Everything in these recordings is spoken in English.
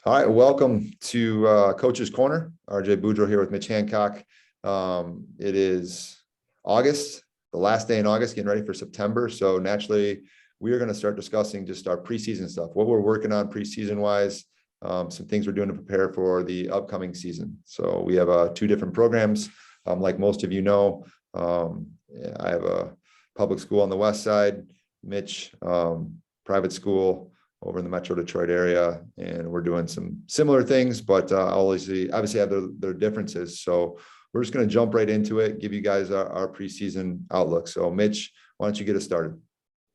All right, welcome to Coach's Corner. RJ Boudreaux here with Mitch Hancock. It is August, the last day in August, getting ready for September. So naturally, we are going to start discussing just our preseason stuff, what we're working on preseason-wise, some things we're doing to prepare for the upcoming season. So we have two different programs. Like most of you know, I have a public school on the west side, Mitch, private school over in the Metro Detroit area, and we're doing some similar things, but obviously have their differences. So we're just going to jump right into it, give you guys our preseason outlook. So Mitch, why don't you get us started?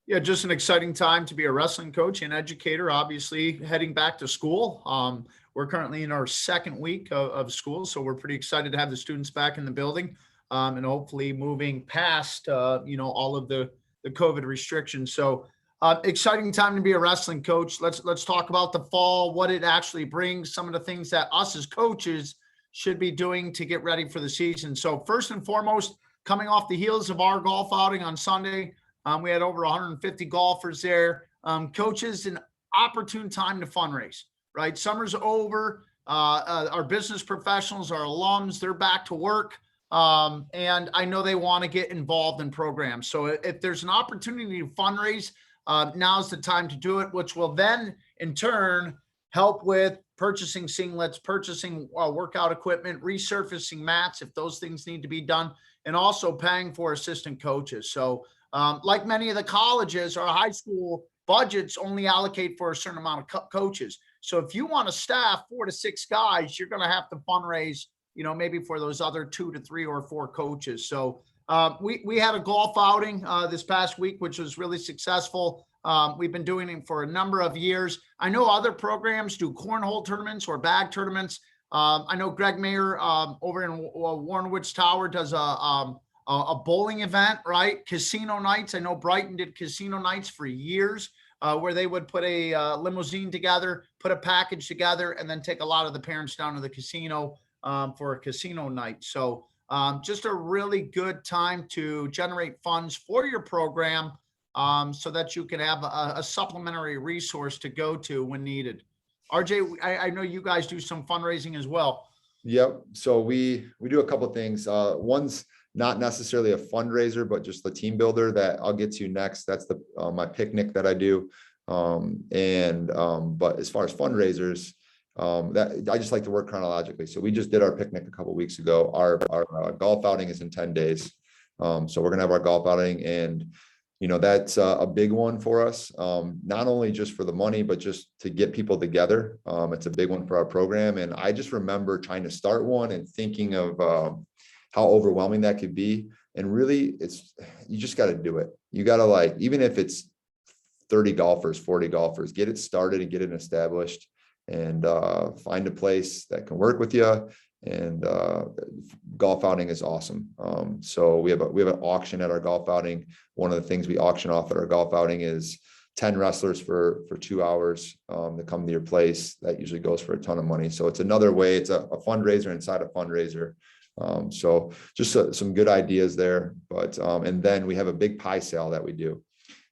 Yeah, just an exciting time to be a wrestling coach and educator, obviously heading back to school. We're currently in our second week of school, so we're pretty excited to have the students back in the building and hopefully moving past, all of the COVID restrictions. So exciting time to be a wrestling coach. Let's talk about the fall, what it actually brings, some of the things that us as coaches should be doing to get ready for the season. So first and foremost, coming off the heels of our golf outing on Sunday, we had over 150 golfers there. Coaches, an opportune time to fundraise, right? Summer's over. Our business professionals, our alums, they're back to work. And I know they want to get involved in programs. So if there's an opportunity to fundraise, now's the time to do it, which will then in turn help with purchasing singlets, purchasing workout equipment, resurfacing mats if those things need to be done, and also paying for assistant coaches. So like many of the colleges, our high school budgets only allocate for a certain amount of coaches. So if you want to staff 4 to 6 guys, you're going to have to fundraise, maybe for those other 2 to 3 or 4 coaches. So we had a golf outing this past week, which was really successful. We've been doing it for a number of years. I know other programs do cornhole tournaments or bag tournaments. I know Greg Mayer over in Warren Woods Tower does a bowling event, right? Casino nights. I know Brighton did casino nights for years where they would put a limousine together, put a package together, and then take a lot of the parents down to the casino for a casino night. So just a really good time to generate funds for your program so that you can have a supplementary resource to go to when needed. RJ, I know you guys do some fundraising as well. Yep. So we do a couple of things. One's not necessarily a fundraiser, but just the team builder that I'll get to next. That's my picnic that I do. But as far as fundraisers, that I just like to work chronologically. So we just did our picnic a couple of weeks ago. Our golf outing is in 10 days. So we're gonna have our golf outing, and that's a big one for us. Not only just for the money, but just to get people together. It's a big one for our program. And I just remember trying to start one and thinking of how overwhelming that could be. And really, you just got to do it. You got to, even if it's 30 golfers, 40 golfers, get it started and get it established, and find a place that can work with you. And golf outing is awesome. So we have an auction at our golf outing. One of the things we auction off at our golf outing is 10 wrestlers for 2 hours to come to your place. That usually goes for a ton of money. So it's another way. It's a fundraiser inside a fundraiser. So just some good ideas there. But and then we have a big pie sale that we do.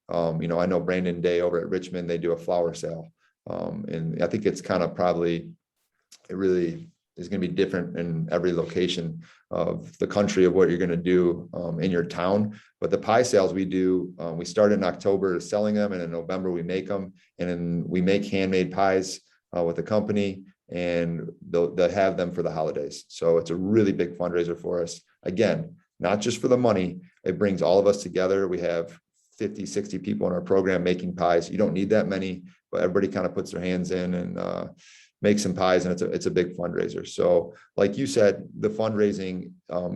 I know Brandon Day over at Richmond, they do a flower sale. And I think it's kind of it really is going to be different in every location of the country of what you're going to do in your town. But the pie sales we do, we start in October selling them, and in November we make them, and then we make handmade pies with the company, and they'll have them for the holidays. So it's a really big fundraiser for us. Again, not just for the money, it brings all of us together. We have 50, 60 people in our program making pies. You don't need that many, but everybody kind of puts their hands in and make some pies, and it's a big fundraiser. So like you said, the fundraising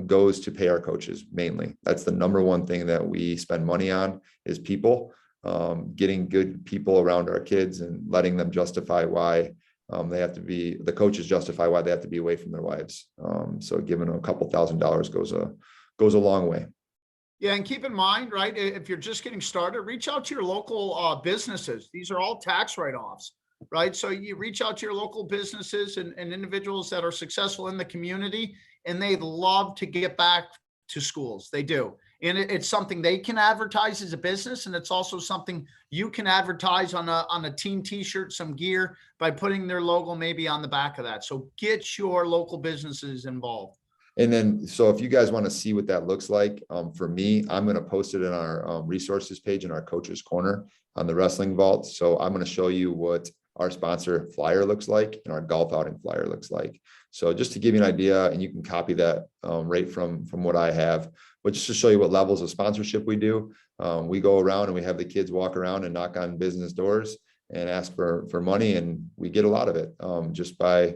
goes to pay our coaches mainly. That's the number one thing that we spend money on is people, getting good people around our kids and letting them justify why the coaches justify why they have to be away from their wives. So giving them a couple $1,000s goes a long way. Yeah, and keep in mind, right, if you're just getting started, reach out to your local businesses. These are all tax write-offs, right? So you reach out to your local businesses and individuals that are successful in the community, and they'd love to get back to schools. They do. and it's something they can advertise as a business, and it's also something you can advertise on a team t-shirt, some gear, by putting their logo maybe on the back of that. So get your local businesses involved. And then, so if you guys want to see what that looks like, for me, I'm going to post it in our resources page in our coaches corner on the Wrestling Vault. So I'm going to show you what our sponsor flyer looks like and our golf outing flyer looks like. So just to give you an idea, and you can copy that right from what I have, but just to show you what levels of sponsorship we do. We go around and we have the kids walk around and knock on business doors and ask for money, and we get a lot of it just by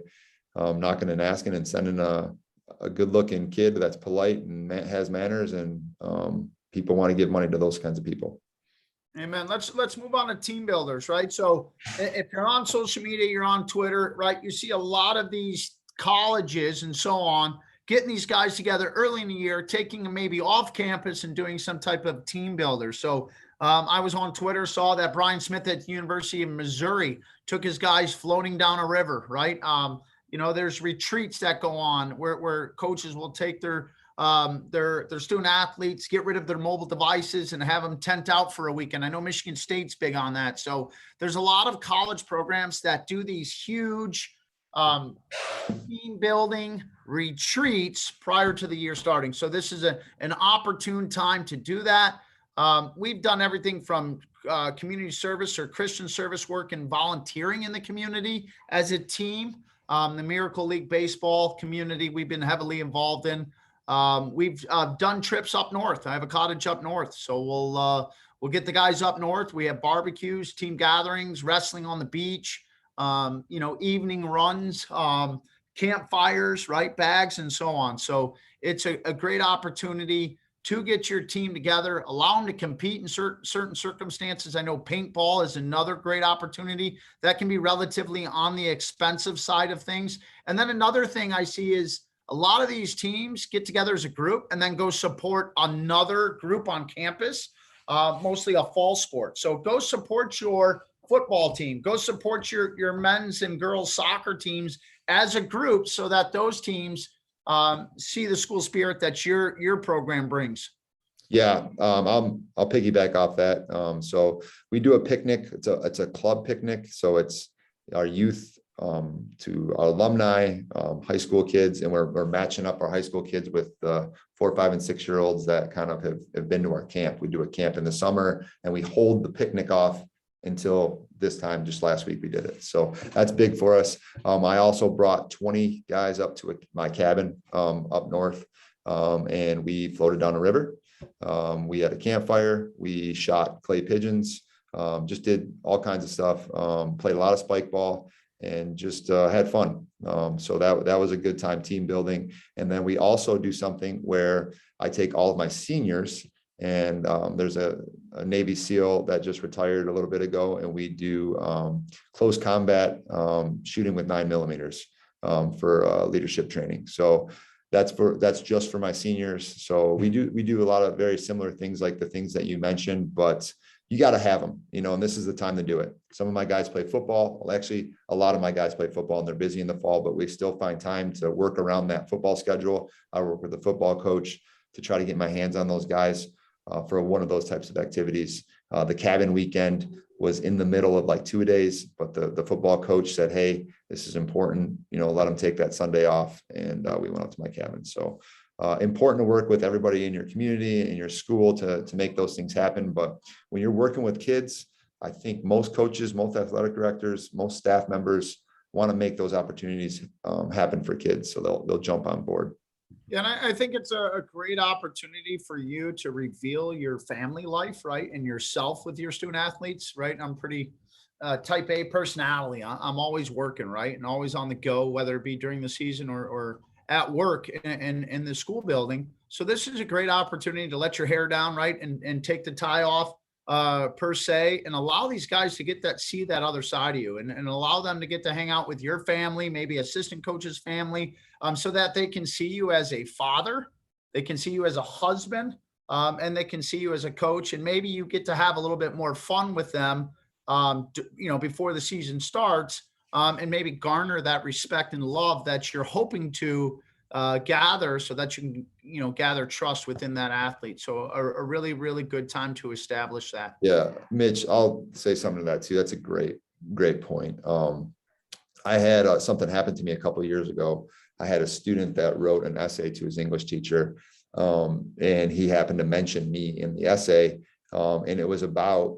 knocking and asking and sending a good looking kid that's polite and has manners, and people want to give money to those kinds of people. Amen. Let's move on to team builders, right? So if you're on social media, you're on Twitter, right? You see a lot of these colleges and so on getting these guys together early in the year, taking them maybe off campus and doing some type of team builder. So I was on Twitter, saw that Brian Smith at the University of Missouri took his guys floating down a river, right? There's retreats that go on where coaches will take their student athletes, get rid of their mobile devices and have them tent out for a weekend. I know Michigan State's big on that. So there's a lot of college programs that do these huge team building retreats prior to the year starting. So this is an opportune time to do that. We've done everything from community service or Christian service work and volunteering in the community as a team. The Miracle League baseball community we've been heavily involved in. We've done trips up north. I have a cottage up north, so we'll get the guys up north. We have barbecues, team gatherings, wrestling on the beach, evening runs, campfires, right, bags, and so on. So it's a great opportunity to get your team together, allow them to compete in certain circumstances. I know paintball is another great opportunity that can be relatively on the expensive side of things. And then another thing I see is a lot of these teams get together as a group and then go support another group on campus, mostly a fall sport. So go support your football team, go support your men's and girls soccer teams as a group so that those teams see the school spirit that your program brings. Yeah, I'll piggyback off that. So we do a picnic. It's a club picnic. So it's our youth to our alumni, high school kids, and we're matching up our high school kids with the 4, 5, and 6-year-olds that kind of have been to our camp. We do a camp in the summer, and we hold the picnic off until this time. Just last week we did it. So that's big for us. I also brought 20 guys up to my cabin up north, and we floated down a river. We had a campfire. We shot clay pigeons, just did all kinds of stuff, played a lot of spike ball, and just had fun. So that was a good time, team building. And then we also do something where I take all of my seniors, and there's a Navy SEAL that just retired a little bit ago, and we do close combat shooting with 9mm for leadership training. So that's just for my seniors. So we do a lot of very similar things like the things that you mentioned, but you got to have them, and this is the time to do it. Some of my guys play football. Well, actually, a lot of my guys play football, and they're busy in the fall, but we still find time to work around that football schedule. I work with the football coach to try to get my hands on those guys for one of those types of activities. The cabin weekend was in the middle of like 2 days, but the football coach said, "Hey, this is important, let them take that Sunday off." And we went out to my cabin. So important to work with everybody in your community and your school to make those things happen. But when you're working with kids, I think most coaches, most athletic directors, most staff members want to make those opportunities happen for kids. So they'll jump on board. Yeah, and I think it's a great opportunity for you to reveal your family life, right? And yourself with your student athletes, right? I'm pretty type A personality. I'm always working, right? And always on the go, whether it be during the season or at work in the school building. So this is a great opportunity to let your hair down, right? And take the tie off per se, and allow these guys to see that other side of you, and allow them to get to hang out with your family, maybe assistant coach's family, so that they can see you as a father, they can see you as a husband, and they can see you as a coach, and maybe you get to have a little bit more fun with them, before the season starts, and maybe garner that respect and love that you're hoping to gather so that you can, gather trust within that athlete. So a really, really good time to establish that. Yeah, Mitch, I'll say something to that too. That's a great point. I had something happen to me a couple of years ago. I had a student that wrote an essay to his English teacher, and he happened to mention me in the essay, and it was about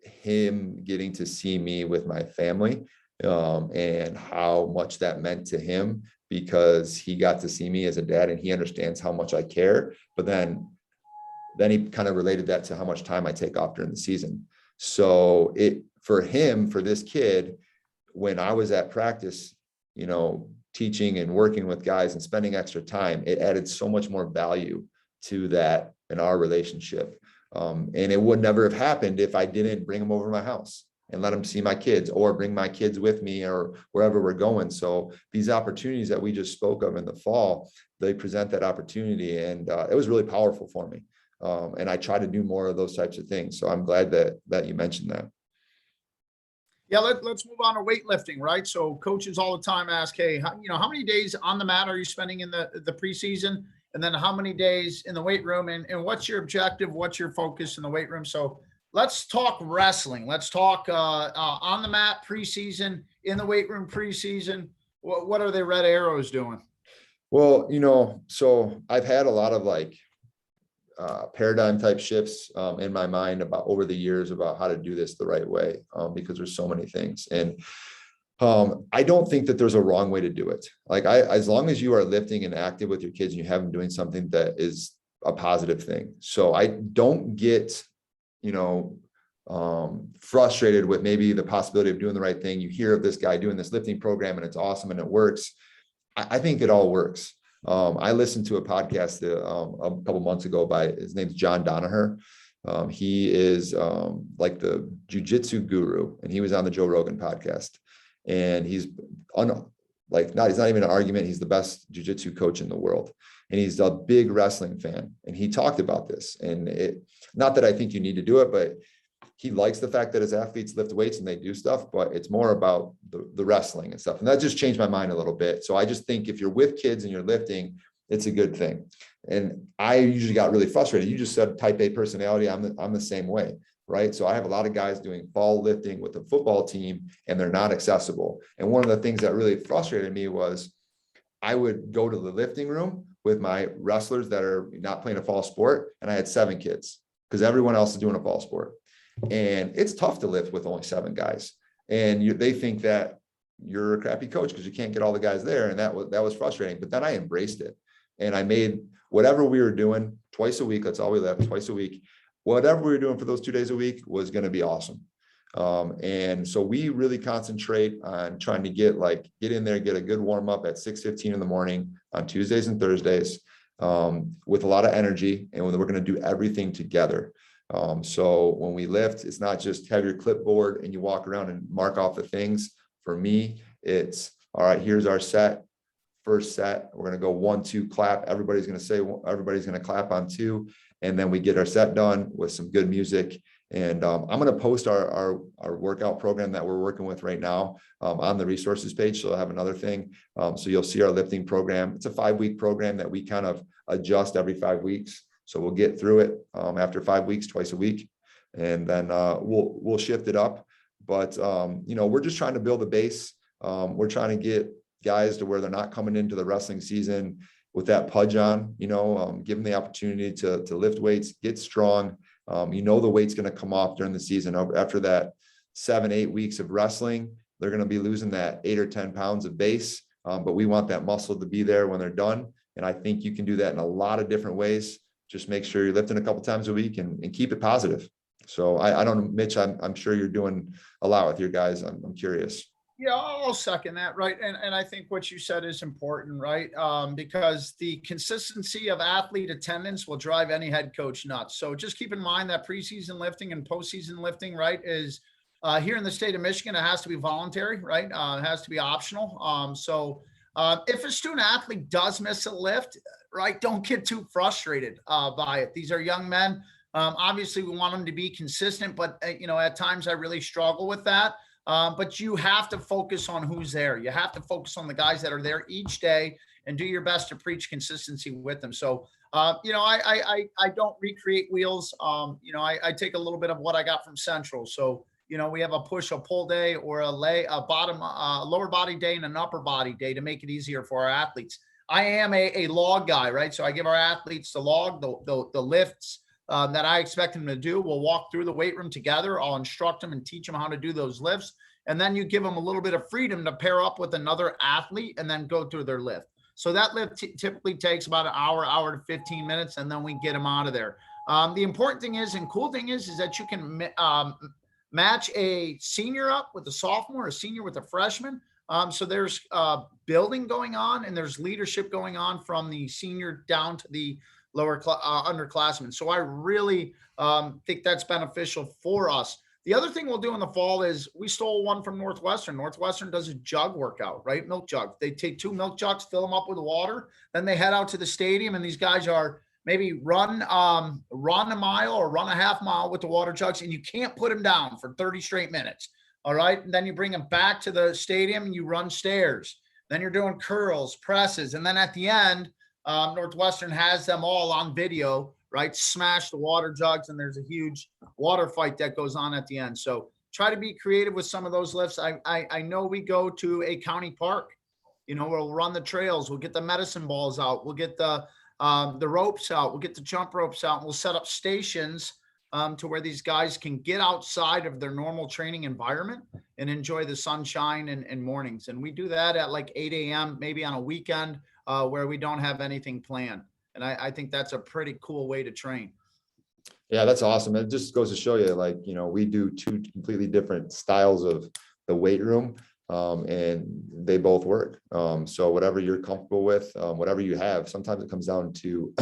him getting to see me with my family, and how much that meant to him, because he got to see me as a dad and he understands how much I care. But then he kind of related that to how much time I take off during the season. So for this kid, when I was at practice, teaching and working with guys and spending extra time, it added so much more value to that in our relationship. And it would never have happened if I didn't bring him over to my house and let him see my kids, or bring my kids with me, or wherever we're going. So these opportunities that we just spoke of in the fall, they present that opportunity, and it was really powerful for me. And I try to do more of those types of things. So I'm glad that you mentioned that. Yeah, let's move on to weightlifting, right? So coaches all the time ask, hey, how many days on the mat are you spending in the preseason? And then how many days in the weight room? And what's your objective? What's your focus in the weight room? So let's talk wrestling. Let's talk on the mat preseason, in the weight room preseason. What are the Red Arrows doing? Well, so I've had a lot of paradigm type shifts in my mind about over the years about how to do this the right way, because there's so many things. And I don't think that there's a wrong way to do it. As long as you are lifting and active with your kids and you have them doing something that is a positive thing. So I don't get, frustrated with maybe the possibility of doing the right thing. You hear of this guy doing this lifting program and it's awesome and it works. I think it all works. I listened to a podcast a couple months ago by, his name's John Danaher. He is like the jujitsu guru, and he was on the Joe Rogan podcast. And he's not even an argument. He's the best jujitsu coach in the world, and he's a big wrestling fan. And he talked about this, and not that I think you need to do it, but he likes the fact that his athletes lift weights and they do stuff, but it's more about the wrestling and stuff. And that just changed my mind a little bit. So I just think if you're with kids and you're lifting, it's a good thing. And I usually got really frustrated. You just said type A personality. I'm the same way, right? So I have a lot of guys doing fall lifting with the football team, and they're not accessible. And one of the things that really frustrated me was I would go to the lifting room with my wrestlers that are not playing a fall sport, and I had 7 kids because everyone else is doing a fall sport. And it's tough to lift with only 7 guys. And they think that you're a crappy coach because you can't get all the guys there. And that was frustrating. But then I embraced it. And I made whatever we were doing twice a week. That's all we left, twice a week. Whatever we were doing for those 2 days a week was going to be awesome. And so we really concentrate on trying to get in there, get a good warm up at 6:15 in the morning on Tuesdays and Thursdays, with a lot of energy. And we're going to do everything together. So when we lift, it's not just have your clipboard and you walk around and mark off the things. For me, it's all right, here's our set. First set, we're going to go 1, 2, clap. Everybody's going to clap on 2. And then we get our set done with some good music. And I'm going to post our workout program that we're working with right now on the resources page. So I'll have another thing. So you'll see our lifting program. It's a 5-week program that we kind of adjust every 5 weeks. So we'll get through it after 5 weeks, twice a week, and then we'll shift it up. But we're just trying to build a base. We're trying to get guys to where they're not coming into the wrestling season with that pudge on. Give them the opportunity to lift weights, get strong. The weight's going to come off during the season. After that 7-8 weeks of wrestling, they're going to be losing that 8 or 10 pounds of base. But we want that muscle to be there when they're done. And I think you can do that in a lot of different ways. Just make sure you're lifting a couple times a week and keep it positive. So I don't know, Mitch, I'm sure you're doing a lot with your guys. I'm curious. Yeah, I'll second that, right? And I think what you said is important, right? Because the consistency of athlete attendance will drive any head coach nuts. So just keep in mind that preseason lifting and postseason lifting, right, is here in the state of Michigan, it has to be voluntary, right? It has to be optional. So if a student athlete does miss a lift, right, don't get too frustrated by it. These are young men. Obviously, we want them to be consistent, but at times I really struggle with that. But you have to focus on who's there. You have to focus on the guys that are there each day and do your best to preach consistency with them. So, I don't recreate wheels. I take a little bit of what I got from Central. So, we have a push, a pull day, or a lower body day and an upper body day to make it easier for our athletes. I am a log guy, right? So I give our athletes the log, the lifts that I expect them to do. We'll walk through the weight room together. I'll instruct them and teach them how to do those lifts. And then you give them a little bit of freedom to pair up with another athlete and then go through their lift. So that lift typically takes about an hour to 15 minutes, and then we get them out of there. The important thing is, and cool thing is that you can match a senior up with a sophomore, a senior with a freshman. So there's building going on, and there's leadership going on from the senior down to the lower underclassmen. So I really think that's beneficial for us. The other thing we'll do in the fall is we stole one from Northwestern. Northwestern does a jug workout, right? Milk jug. They take 2 milk jugs, fill them up with water, then they head out to the stadium, and these guys are maybe run a mile or run a half mile with the water jugs, and you can't put them down for 30 straight minutes. All right. And then you bring them back to the stadium and you run stairs. Then you're doing curls, presses. And then at the end, Northwestern has them all on video, right? Smash the water jugs, and there's a huge water fight that goes on at the end. So try to be creative with some of those lifts. I know we go to a county park, we'll run the trails. We'll get the medicine balls out. We'll get the ropes out. We'll get the jump ropes out. And we'll set up stations to where these guys can get outside of their normal training environment and enjoy the sunshine and mornings. And we do that at like 8 a.m., maybe on a weekend where we don't have anything planned. And I think that's a pretty cool way to train. Yeah, that's awesome. It just goes to show you, like, we do 2 completely different styles of the weight room, and they both work. So whatever you're comfortable with, whatever you have, sometimes it comes down to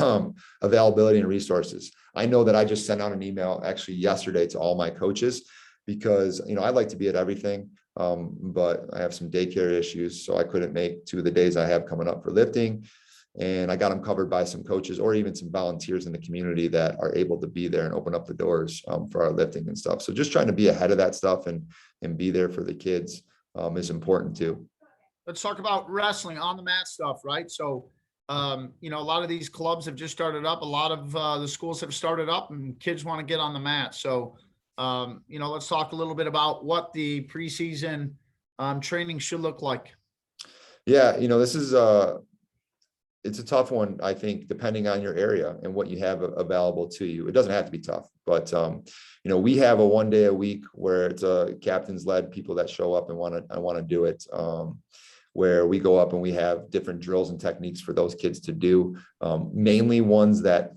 availability and resources. I know that I just sent out an email actually yesterday to all my coaches because, I like to be at everything, but I have some daycare issues, so I couldn't make 2 of the days I have coming up for lifting. And I got them covered by some coaches or even some volunteers in the community that are able to be there and open up the doors for our lifting and stuff. So just trying to be ahead of that stuff and be there for the kids is important too. Let's talk about wrestling on the mat stuff, right? So, a lot of these clubs have just started up. A lot of the schools have started up, and kids want to get on the mat. So, let's talk a little bit about what the preseason training should look like. Yeah, this is it's a tough one, I think, depending on your area and what you have available to you. It doesn't have to be tough, but we have a 1 day a week where it's a captains led, people that show up and want to do it, where we go up and we have different drills and techniques for those kids to do, mainly ones that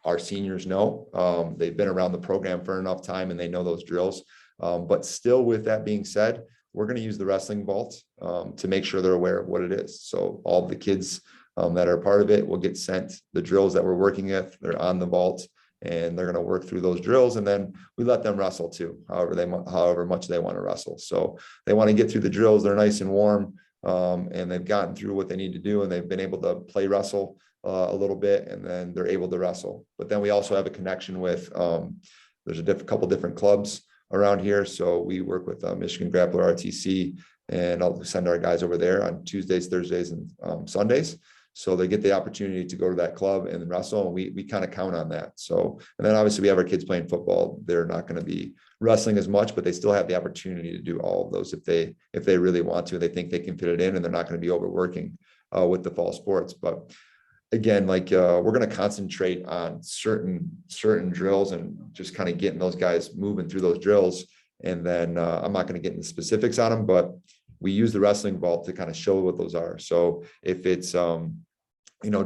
our seniors know. They've been around the program for enough time and they know those drills. But still, with that being said, we're going to use the wrestling vault to make sure they're aware of what it is. So all the kids that are part of it will get sent the drills that we're working with. They're on the vault and they're going to work through those drills. And then we let them wrestle too, however much they want to wrestle. So they want to get through the drills. They're nice and warm, and they've gotten through what they need to do. And they've been able to play wrestle a little bit, and then they're able to wrestle. But then we also have a connection with, there's a couple different clubs around here. So we work with Michigan Grappler RTC, and I'll send our guys over there on Tuesdays, Thursdays, and Sundays. So they get the opportunity to go to that club and wrestle, and we kind of count on that. So, and then obviously we have our kids playing football. They're not going to be wrestling as much, but they still have the opportunity to do all of those if they really want to. They think they can fit it in, and they're not going to be overworking with the fall sports. But again, we're going to concentrate on certain drills and just kind of getting those guys moving through those drills. And then I'm not going to get into specifics on them, but we use the wrestling vault to kind of show what those are. So if it's,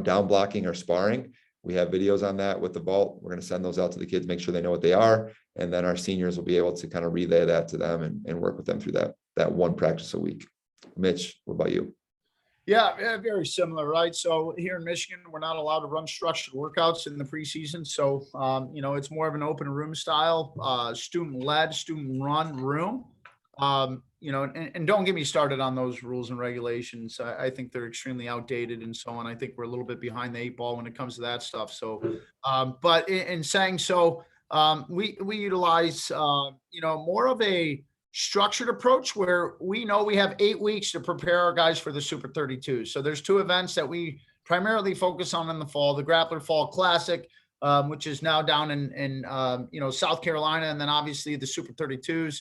down blocking or sparring, we have videos on that with the vault. We're going to send those out to the kids, make sure they know what they are. And then our seniors will be able to kind of relay that to them and work with them through that one practice a week. Mitch, what about you? Yeah, very similar, right? So here in Michigan, we're not allowed to run structured workouts in the preseason. So, it's more of an open room style, student-led, student-run room. And don't get me started on those rules and regulations. I think they're extremely outdated and so on. I think we're a little bit behind the 8 ball when it comes to that stuff. So, but in saying so, we utilize, more of a structured approach where we know we have 8 weeks to prepare our guys for the Super 32. So there's 2 events that we primarily focus on in the fall: the Grappler Fall Classic, which is now down in South Carolina, and then obviously the Super 32s,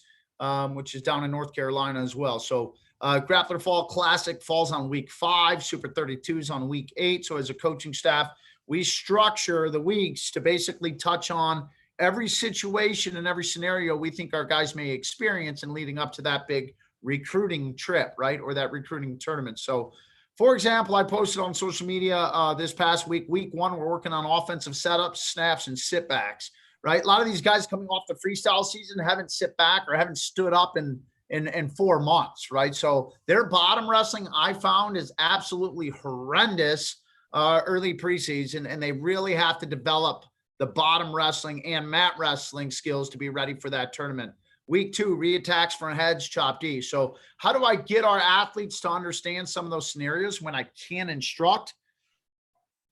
which is down in North Carolina as well. So Grappler Fall Classic falls on week 5, Super 32s on week 8. So as a coaching staff, we structure the weeks to basically touch on every situation and every scenario we think our guys may experience in leading up to that big recruiting trip, right? Or that recruiting tournament. So for example, I posted on social media this past week 1, we're working on offensive setups, snaps, and sit backs, right? A lot of these guys coming off the freestyle season haven't sit back or haven't stood up in 4 months, right? So their bottom wrestling, I found, is absolutely horrendous early preseason, and they really have to develop the bottom wrestling and mat wrestling skills to be ready for that tournament. Week 2, reattacks from heads, chop D. So how do I get our athletes to understand some of those scenarios when I can instruct?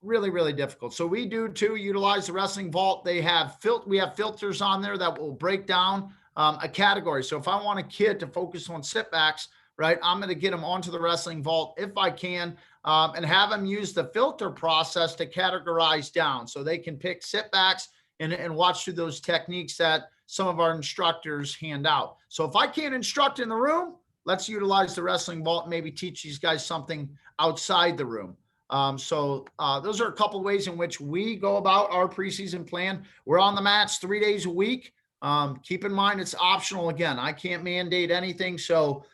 Really, really difficult. So we do too utilize the wrestling vault. We have filters on there that will break down a category. So if I want a kid to focus on sit backs, right, I'm going to get them onto the wrestling vault if I can, and have them use the filter process to categorize down so they can pick sit backs and watch through those techniques that some of our instructors hand out. So if I can't instruct in the room, let's utilize the wrestling vault and maybe teach these guys something outside the room. So those are a couple of ways in which we go about our preseason plan. We're on the mats 3 days a week. Keep in mind, it's optional. Again, I can't mandate anything. So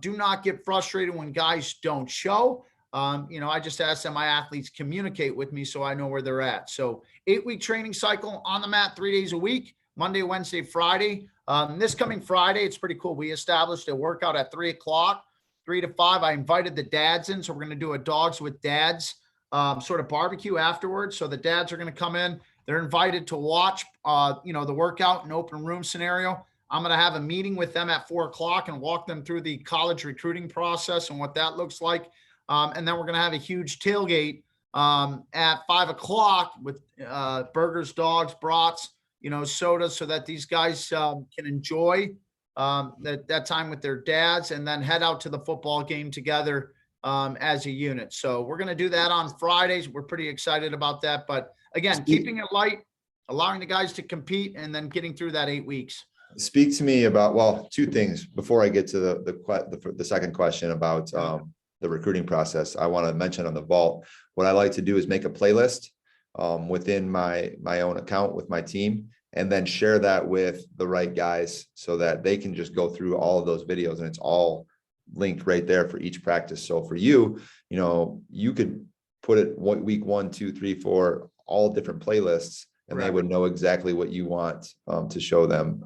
do not get frustrated when guys don't show. I just ask that my athletes communicate with me so I know where they're at. So 8-week training cycle on the mat 3 days a week, Monday, Wednesday, Friday. This coming Friday, it's pretty cool. We established a workout at 3 o'clock, 3 to 5. I invited the dads in. So we're going to do a dogs with dads sort of barbecue afterwards. So the dads are going to come in. They're invited to watch, the workout in open room scenario. I'm going to have a meeting with them at 4 o'clock and walk them through the college recruiting process and what that looks like. And then we're going to have a huge tailgate at 5 o'clock with burgers, dogs, brats, sodas, so that these guys can enjoy that time with their dads and then head out to the football game together as a unit. So we're going to do that on Fridays. We're pretty excited about that. But again, keeping it light, allowing the guys to compete, and then getting through that 8 weeks. Speak to me about, well, 2 things before I get to the second question about the recruiting process. I want to mention on the vault, what I like to do is make a playlist within my own account with my team, and then share that with the right guys so that they can just go through all of those videos and it's all linked right there for each practice. So for you, you could put it week 1, 2, 3, 4, all different playlists, and they would know exactly what you want to show them.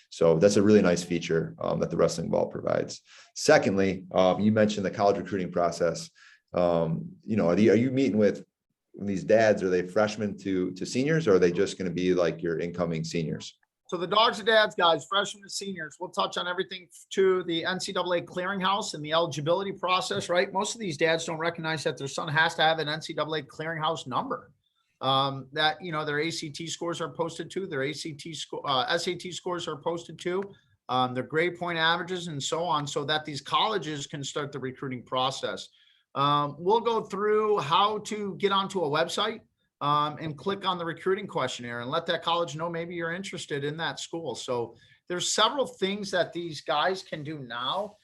So that's a really nice feature that the Wrestling Vault provides. Secondly, you mentioned the college recruiting process. Are you meeting with these dads? Are they freshmen to seniors, or are they just going to be like your incoming seniors? So the dogs and dads, guys, freshmen and seniors, we'll touch on everything to the NCAA clearinghouse and the eligibility process, right? Most of these dads don't recognize that their son has to have an NCAA clearinghouse number. That their ACT scores are posted to, their SAT scores are posted to, their grade point averages and so on, so that these colleges can start the recruiting process. We'll go through how to get onto a website and click on the recruiting questionnaire and let that college know maybe you're interested in that school. So there's several things that these guys can do now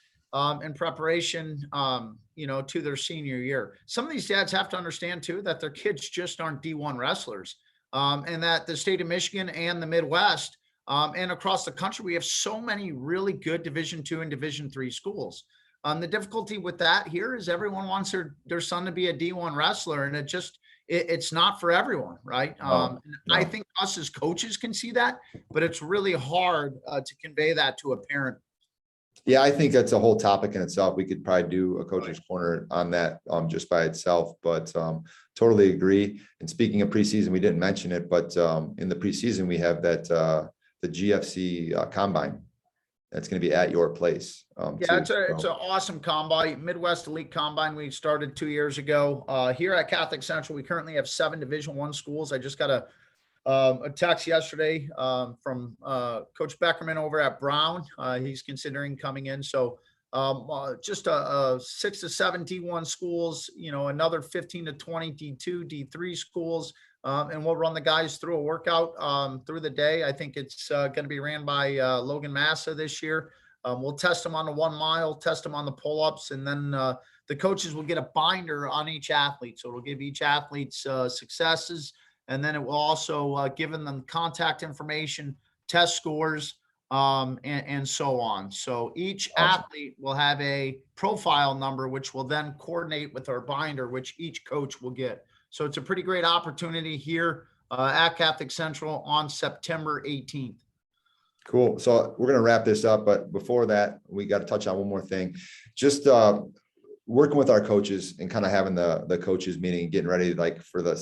in preparation, to their senior year. Some of these dads have to understand too that their kids just aren't D1 wrestlers, and that the state of Michigan and the Midwest and across the country, we have so many really good Division II and Division III schools. The difficulty with that here is everyone wants their son to be a D1 wrestler, and it's not for everyone, right? No. I think us as coaches can see that, but it's really hard to convey that to a parent. Yeah, I think that's a whole topic in itself. We could probably do a coach's corner on that just by itself, but totally agree. And speaking of preseason, we didn't mention it, but in the preseason, we have that the GFC combine that's going to be at your place. It's an awesome combine, Midwest Elite Combine. We started 2 years ago here at Catholic Central. We currently have 7 Division I schools. I just got a a text yesterday from Coach Beckerman over at Brown. He's considering coming in. So just a 6 to 7 D1 schools, another 15 to 20 D2, D3 schools. And we'll run the guys through a workout through the day. I think it's going to be ran by Logan Massa this year. We'll test them on the 1 mile, test them on the pull-ups, and then the coaches will get a binder on each athlete. So it'll give each athlete's successes, and then it will also give them contact information, test scores, and so on. So each athlete will have a profile number, which will then coordinate with our binder, which each coach will get. So it's a pretty great opportunity here at Catholic Central on September 18th. Cool. So we're going to wrap this up, but before that, we got to touch on one more thing. Just working with our coaches and kind of having the coaches meeting, getting ready like for the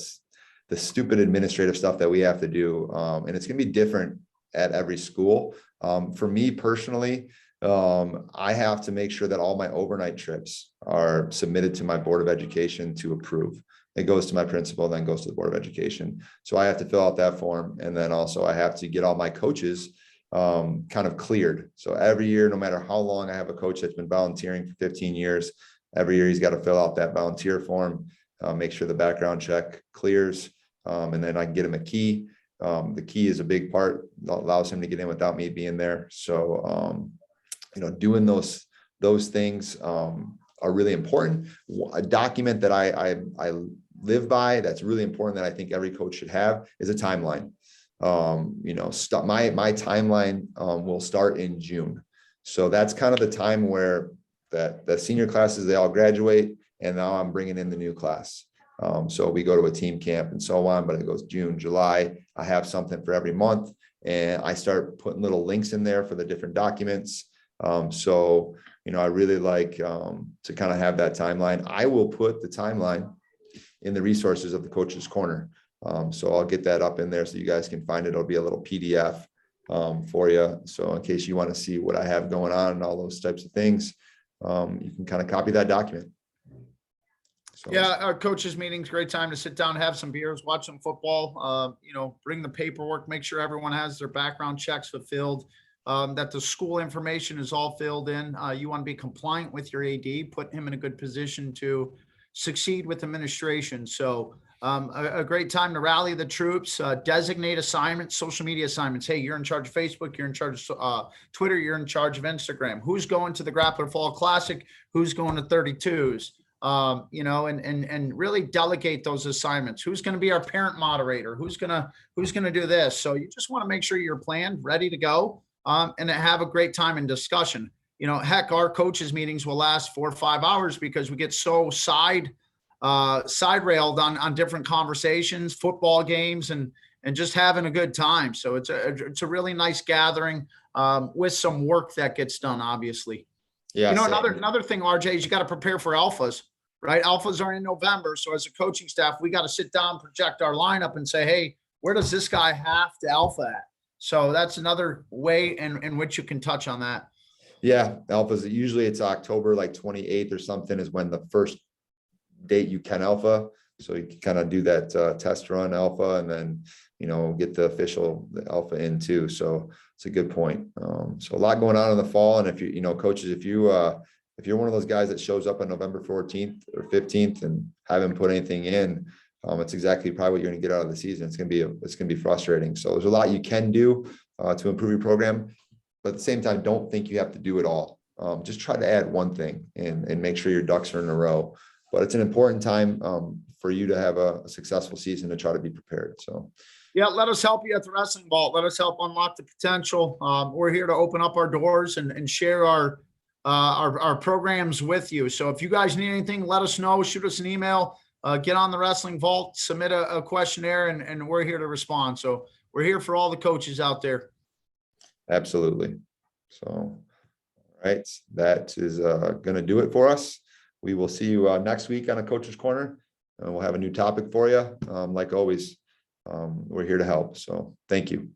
stupid administrative stuff that we have to do. And it's going to be different at every school. For me personally, I have to make sure that all my overnight trips are submitted to my Board of Education to approve. It goes to my principal, then goes to the Board of Education. So I have to fill out that form. And then also I have to get all my coaches kind of cleared. So every year, no matter how long I have a coach that's been volunteering for 15 years, every year he's got to fill out that volunteer form, make sure the background check clears. And then I can get him a key. The key is a big part that allows him to get in without me being there. So, doing those things are really important. A document that I live by that's really important that I think every coach should have is a timeline. My timeline will start in June. So that's kind of the time where the senior classes, they all graduate, and now I'm bringing in the new class. So we go to a team camp and so on, but it goes June, July. I have something for every month, and I start putting little links in there for the different documents. I really like to kind of have that timeline. I will put the timeline in the resources of the Coach's Corner. So I'll get that up in there so you guys can find it. It'll be a little PDF for you. So in case you want to see what I have going on and all those types of things, you can kind of copy that document. So. Yeah, our coaches meetings, great time to sit down, have some beers, watch some football, bring the paperwork, make sure everyone has their background checks fulfilled, that the school information is all filled in. You want to be compliant with your AD, put him in a good position to succeed with administration. So a great time to rally the troops, designate assignments, social media assignments. Hey, you're in charge of Facebook, you're in charge of Twitter, you're in charge of Instagram. Who's going to the Grappler Fall Classic? Who's going to 32s? And really delegate those assignments. Who's going to be our parent moderator? Who's going to do this? So you just want to make sure you're planned, ready to go, and have a great time in discussion. Heck, our coaches meetings will last 4 or 5 hours because we get so side railed on different conversations, football games, and just having a good time. So it's a really nice gathering with some work that gets done, obviously. Yeah. Another thing, RJ, is you got to prepare for alphas, right? Alphas are in November. So as a coaching staff, we got to sit down, project our lineup and say, hey, where does this guy have to alpha at? So that's another way in which you can touch on that. Yeah. Alphas, usually it's October, like 28th or something is when the first date you can alpha. So you can kind of do that test run alpha and then, get the official alpha in too. So it's a good point. So a lot going on in the fall. And if coaches, if you're one of those guys that shows up on November 14th or 15th and haven't put anything in, it's exactly probably what you're going to get out of the season. It's going to be frustrating. So there's a lot you can do to improve your program, but at the same time, don't think you have to do it all. Just try to add one thing and make sure your ducks are in a row. But it's an important time for you to have a successful season to try to be prepared. So. Yeah, let us help you at the Wrestling Vault. Let us help unlock the potential. We're here to open up our doors and share our programs with you. So if you guys need anything, let us know. Shoot us an email. Get on the Wrestling Vault. Submit a questionnaire, and we're here to respond. So we're here for all the coaches out there. Absolutely. So, all right, that is going to do it for us. We will see you next week on a Coach's Corner, and we'll have a new topic for you. Like always. We're here to help. So thank you.